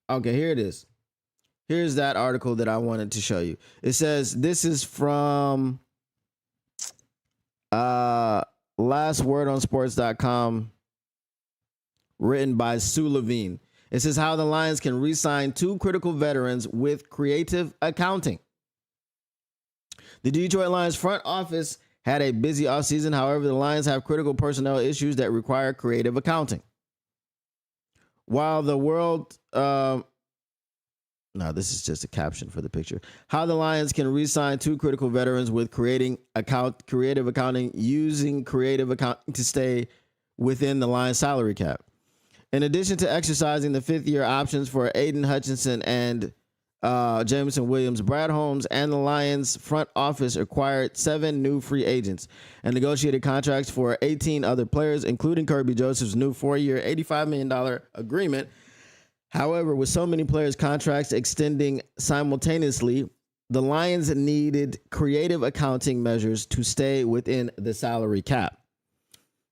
Okay, here it is. Here's that article that I wanted to show you. It says this is from lastwordonsports.com, written by Sue Levine. It says how the Lions can re-sign two critical veterans with creative accounting. The Detroit Lions front office had a busy offseason. However, the Lions have critical personnel issues that require creative accounting. While the world, no, this is just a caption for the picture. How the Lions can re-sign two critical veterans with creative accounting, using creative accounting to stay within the Lions salary cap. In addition to exercising the fifth-year options for Aidan, Hutchinson, and Jameson Williams, Brad Holmes and the Lions front office acquired 7 new free agents and negotiated contracts for 18 other players, including Kirby Joseph's new 4-year, $85 million agreement. However, with so many players' contracts extending simultaneously, the Lions needed creative accounting measures to stay within the salary cap.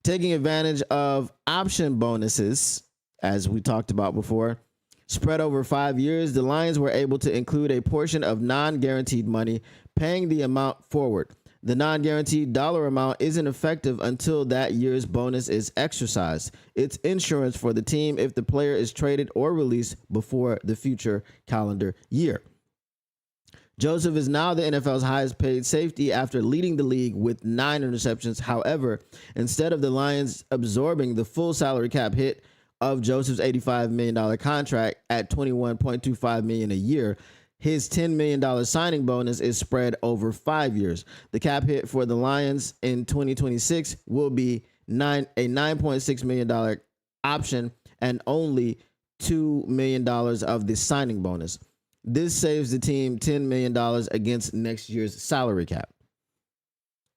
Taking advantage of option bonuses, as we talked about before, spread over 5 years, the Lions were able to include a portion of non-guaranteed money, paying the amount forward. The non-guaranteed dollar amount isn't effective until that year's bonus is exercised. It's insurance for the team if the player is traded or released before the future calendar year. Joseph is now the NFL's highest paid safety after leading the league with 9 interceptions. However, instead of the Lions absorbing the full salary cap hit of Joseph's $85 million contract at $21.25 million a year, his $10 million signing bonus is spread over 5 years. The cap hit for the Lions in 2026 will be a $9.6 million option and only $2 million of the signing bonus. This saves the team $10 million against next year's salary cap.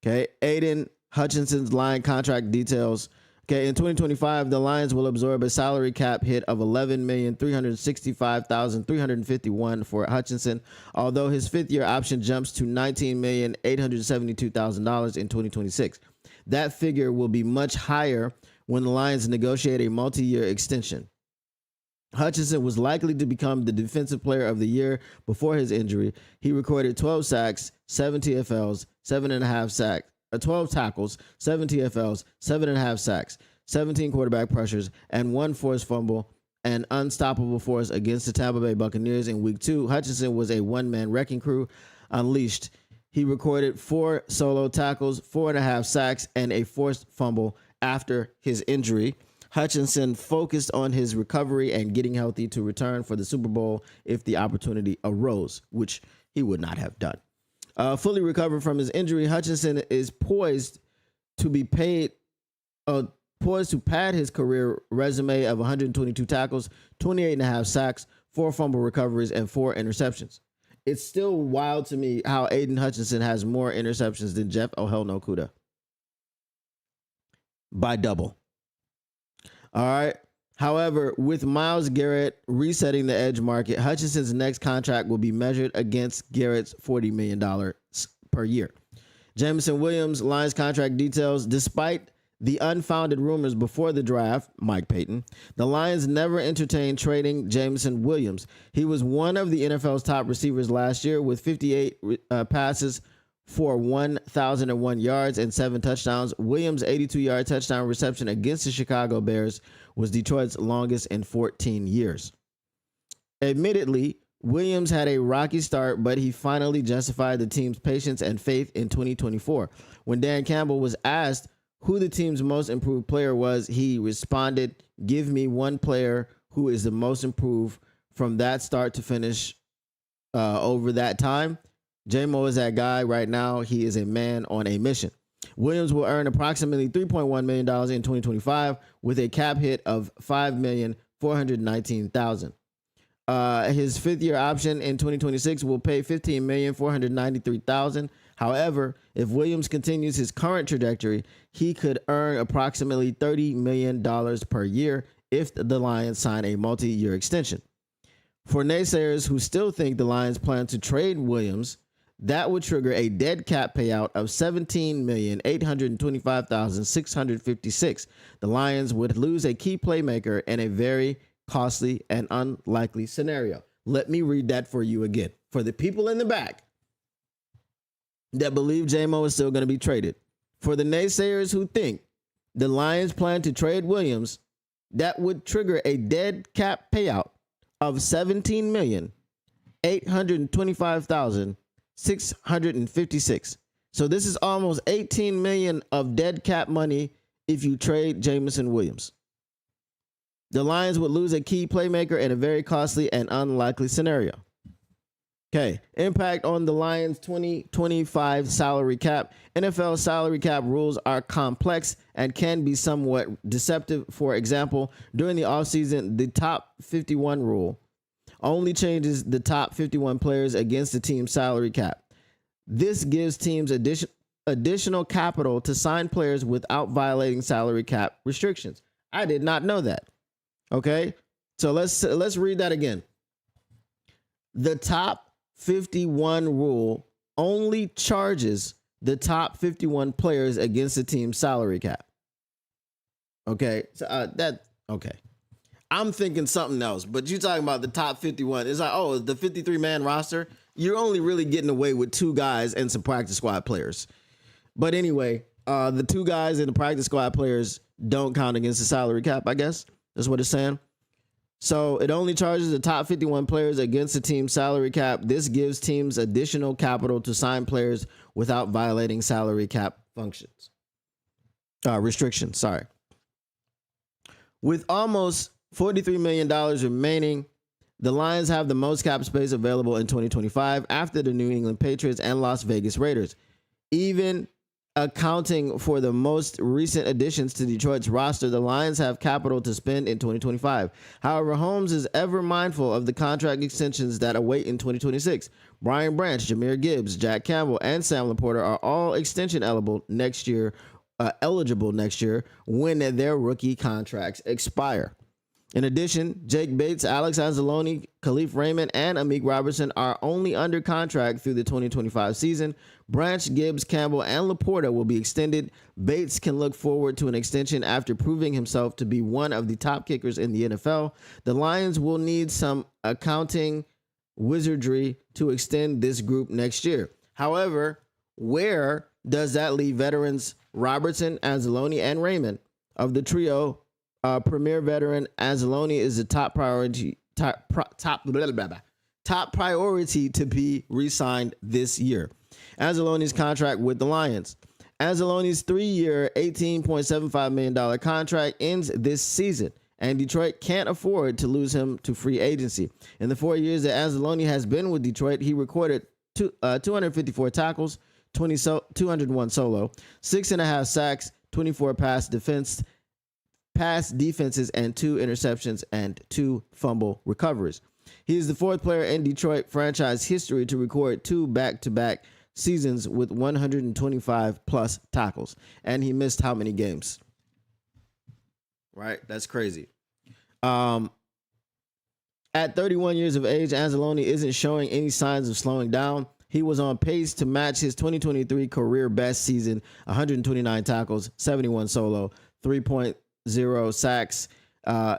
Okay, Aidan Hutchinson's line contract details. Okay, in 2025, the Lions will absorb a salary cap hit of $11,365,351 for Hutchinson, although his fifth-year option jumps to $19,872,000 in 2026. That figure will be much higher when the Lions negotiate a multi-year extension. Hutchinson was likely to become the defensive player of the year before his injury. He recorded 12 sacks, 7 TFLs, 7.5 sacks, 12 tackles, 7 TFLs, 7.5 sacks, 17 quarterback pressures, and 1 forced fumble, an unstoppable force against the Tampa Bay Buccaneers in Week 2. Hutchinson was a one-man wrecking crew unleashed. He recorded 4 solo tackles, 4.5 sacks, and a forced fumble after his injury. Hutchinson focused on his recovery and getting healthy to return for the Super Bowl if the opportunity arose, which he would not have done. Fully recovered from his injury, Hutchinson is poised to pad his career resume of 122 tackles, 28.5 sacks, 4 fumble recoveries, and 4 interceptions. It's still wild to me how Aidan Hutchinson has more interceptions than Jeff O'Hell-Nokuda. By double. All right. However, with Myles Garrett resetting the edge market, Hutchinson's next contract will be measured against Garrett's $40 million per year. Jameson Williams' Lions contract details. Despite the unfounded rumors before the draft, Mike Payton, the Lions never entertained trading Jameson Williams. He was one of the NFL's top receivers last year with 58 passes for 1,001 yards and 7 touchdowns. Williams' 82-yard touchdown reception against the Chicago Bears was Detroit's longest in 14 years. Admittedly, Williams had a rocky start, but he finally justified the team's patience and faith in 2024. When Dan Campbell was asked who the team's most improved player was, he responded, "Give me one player who is the most improved from that start to finish over that time. J-Mo is that guy right now. He is a man on a mission." Williams will earn approximately $3.1 million in 2025 with a cap hit of $5,419,000. His fifth-year option in 2026 will pay $15,493,000. However, if Williams continues his current trajectory, he could earn approximately $30 million per year if the Lions sign a multi-year extension. For naysayers who still think the Lions plan to trade Williams, that would trigger a dead cap payout of $17,825,656. The Lions would lose a key playmaker and a very costly, and unlikely scenario. Let me read that for you again. For the people in the back that believe J-Mo is still going to be traded. For the naysayers who think the Lions plan to trade Williams, that would trigger a dead cap payout of $17,825,656. So this is almost $18 million of dead cap money if you trade Jameson Williams. The Lions would lose a key playmaker in a very costly and unlikely scenario. Okay, impact on the Lions' 2025 salary cap. NFL salary cap rules are complex and can be somewhat deceptive. For example, during the offseason, the top 51 rule only changes the top 51 players against the team's salary cap. This gives teams additional capital to sign players without violating salary cap restrictions. I did not know that. Okay, so let's read that again. The top 51 rule only charges the top 51 players against the team's salary cap. Okay, so okay. I'm thinking something else, but you're talking about the top 51. It's like, oh, the 53-man roster. You're only really getting away with two guys and some practice squad players. But anyway, the two guys and the practice squad players don't count against the salary cap, I guess. That's what it's saying. So it only charges the top 51 players against the team's salary cap. This gives teams additional capital to sign players without violating salary cap restrictions. Sorry. With almost $43 million remaining, the Lions have the most cap space available in 2025 after the New England Patriots and Las Vegas Raiders. Even accounting for the most recent additions to Detroit's roster, the Lions have capital to spend in 2025. However, Holmes is ever mindful of the contract extensions that await in 2026. Brian Branch, Jahmyr Gibbs, Jack Campbell, and Sam LaPorta are all extension eligible next year when their rookie contracts expire. In addition, Jake Bates, Alex Anzalone, Khalif Raymond, and Amik Robertson are only under contract through the 2025 season. Branch, Gibbs, Campbell, and LaPorta will be extended. Bates can look forward to an extension after proving himself to be one of the top kickers in the NFL. The Lions will need some accounting wizardry to extend this group next year. However, where does that leave veterans Robertson, Anzalone, and Raymond? Of the trio, premier veteran Anzalone is the top priority to be re-signed this year. Anzalone's contract with the Lions. Anzalone's 3-year, $18.75 million contract ends this season, and Detroit can't afford to lose him to free agency. In the 4 years that Anzalone has been with Detroit, he recorded 254 tackles, 201 solo, 6.5 sacks, 24 pass defenses, and 2 interceptions and 2 fumble recoveries. He is the 4th player in Detroit franchise history to record 2 back-to-back seasons with 125 plus tackles. And he missed how many games? Right? That's crazy. At 31 years of age, Anzalone isn't showing any signs of slowing down. He was on pace to match his 2023 career best season, 129 tackles, 71 solo, 3.0 sacks,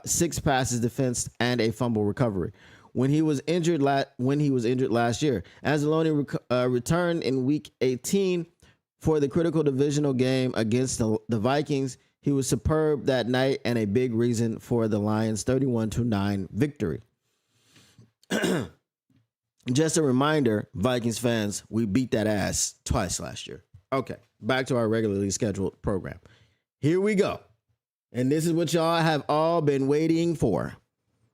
6 passes defense, and a fumble recovery. When he was injured last year, Anzalone returned in Week 18 for the critical divisional game against the Vikings. He was superb that night and a big reason for the Lions' 31-9 victory. Just a reminder, Vikings fans, we beat that ass twice last year. Okay, back to our regularly scheduled program. Here we go. And this is what y'all have all been waiting for.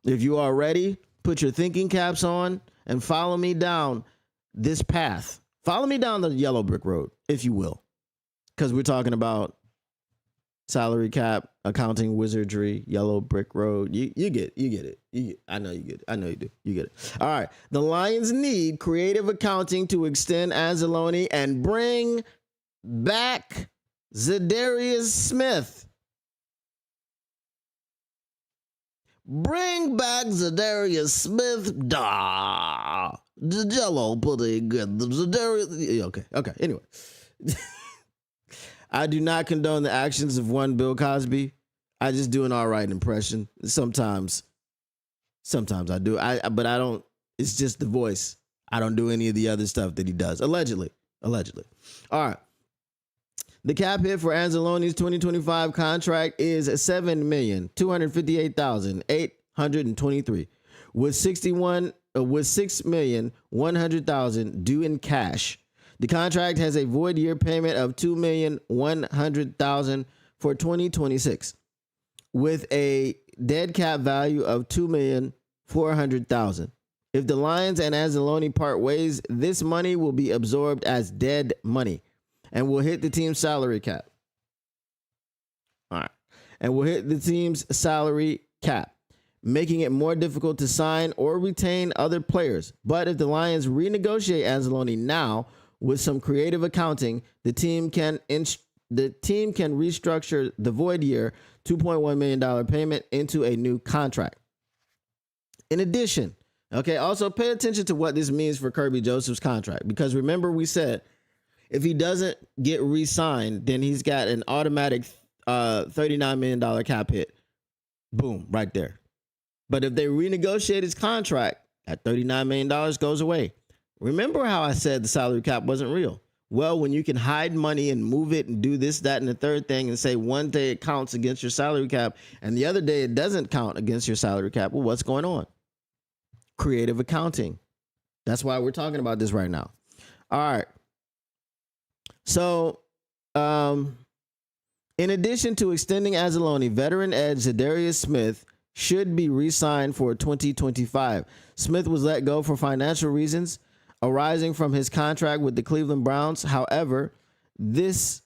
If you are ready, put your thinking caps on and follow me down this path. Follow me down the yellow brick road, if you will. Because we're talking about salary cap, accounting wizardry, yellow brick road. You get it. I know you get it. I know you do. You get it. All right. The Lions need creative accounting to extend Anzalone and bring back Zadarius Smith. Bring back Zadarius Smith. The Jello pudding. The Zadarius. Okay. Anyway. I do not condone the actions of one Bill Cosby. I just do an all right impression. Sometimes Sometimes I do. But I don't. It's just the voice. I don't do any of the other stuff that he does. Allegedly. All right. The cap hit for Anzalone's 2025 contract is $7,258,823, with $6,100,000 due in cash. The contract has a void year payment of $2,100,000 for 2026, with a dead cap value of $2,400,000. If the Lions and Anzalone part ways, this money will be absorbed as dead money and will hit the team's salary cap. All right. And will hit the team's salary cap, making it more difficult to sign or retain other players. But if the Lions renegotiate Anzalone now with some creative accounting, the team can restructure the void year $2.1 million payment into a new contract. In addition, okay, also pay attention to what this means for Kirby Joseph's contract, because remember we said if he doesn't get re-signed, then he's got an automatic $39 million cap hit. Boom, right there. But if they renegotiate his contract, that $39 million goes away. Remember how I said the salary cap wasn't real? Well, when you can hide money and move it and do this, that, and the third thing and say one day it counts against your salary cap and the other day it doesn't count against your salary cap, well, what's going on? Creative accounting. That's why we're talking about this right now. All right. So, in addition to extending Anzalone, veteran edge Zadarius Smith should be re-signed for 2025. Smith was let go for financial reasons arising from his contract with the Cleveland Browns. However, his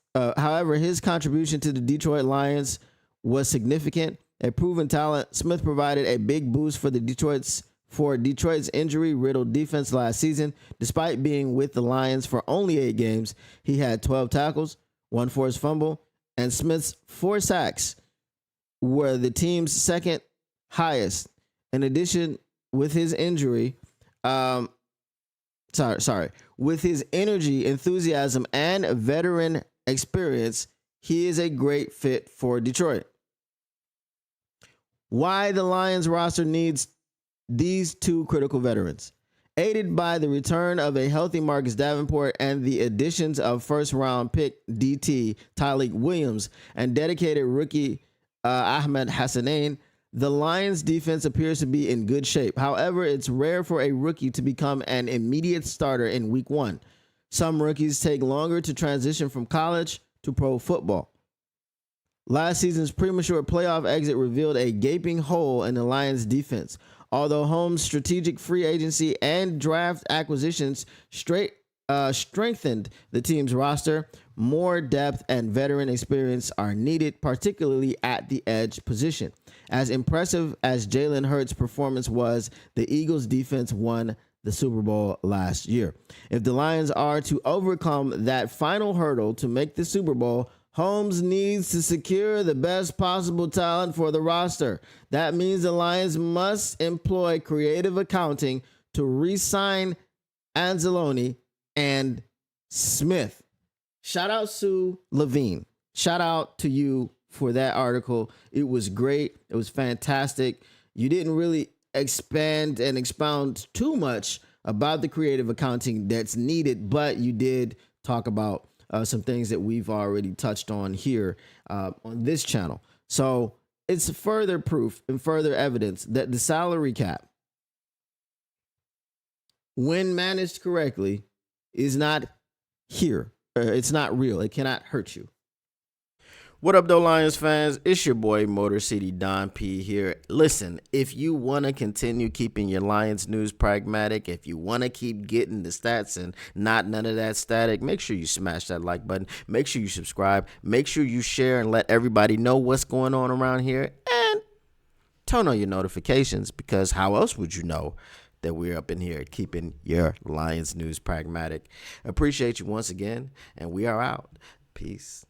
contribution to the Detroit Lions was significant. A proven talent, Smith provided a big boost for Detroit's injury-riddled defense last season. Despite being with the Lions for only 8 games, he had 12 tackles, 1 forced fumble, and Smith's 4 sacks were the team's second highest. In addition, with his energy, enthusiasm, and veteran experience, he is a great fit for Detroit. Why the Lions roster needs these 2 critical veterans. Aided by the return of a healthy Marcus Davenport and the additions of first-round pick DT Tyleik Williams and dedicated rookie Ahmed Hassanein, the Lions defense appears to be in good shape. However, it's rare for a rookie to become an immediate starter in week 1. Some rookies take longer to transition from college to pro football. Last season's premature playoff exit revealed a gaping hole in the Lions defense. Although Holmes' strategic free agency and draft acquisitions strengthened the team's roster, more depth and veteran experience are needed, particularly at the edge position. As impressive as Jalen Hurts' performance was, the Eagles' defense won the Super Bowl last year. If the Lions are to overcome that final hurdle to make the Super Bowl, Holmes needs to secure the best possible talent for the roster. That means the Lions must employ creative accounting to re-sign Anzalone and Smith. Shout out Sue Levine. Shout out to you for that article. It was great. It was fantastic. You didn't really expand and expound too much about the creative accounting that's needed, but you did talk about some things that we've already touched on here on this channel. So it's further proof and further evidence that the salary cap, when managed correctly, is not here. It's not real. It cannot hurt you. What up, though, Lions fans? It's your boy, Motor City Don P here. Listen, if you want to continue keeping your Lions news pragmatic, if you want to keep getting the stats and not none of that static, make sure you smash that like button. Make sure you subscribe. Make sure you share and let everybody know what's going on around here. And turn on your notifications, because how else would you know that we're up in here keeping your Lions news pragmatic? Appreciate you once again, and we are out. Peace.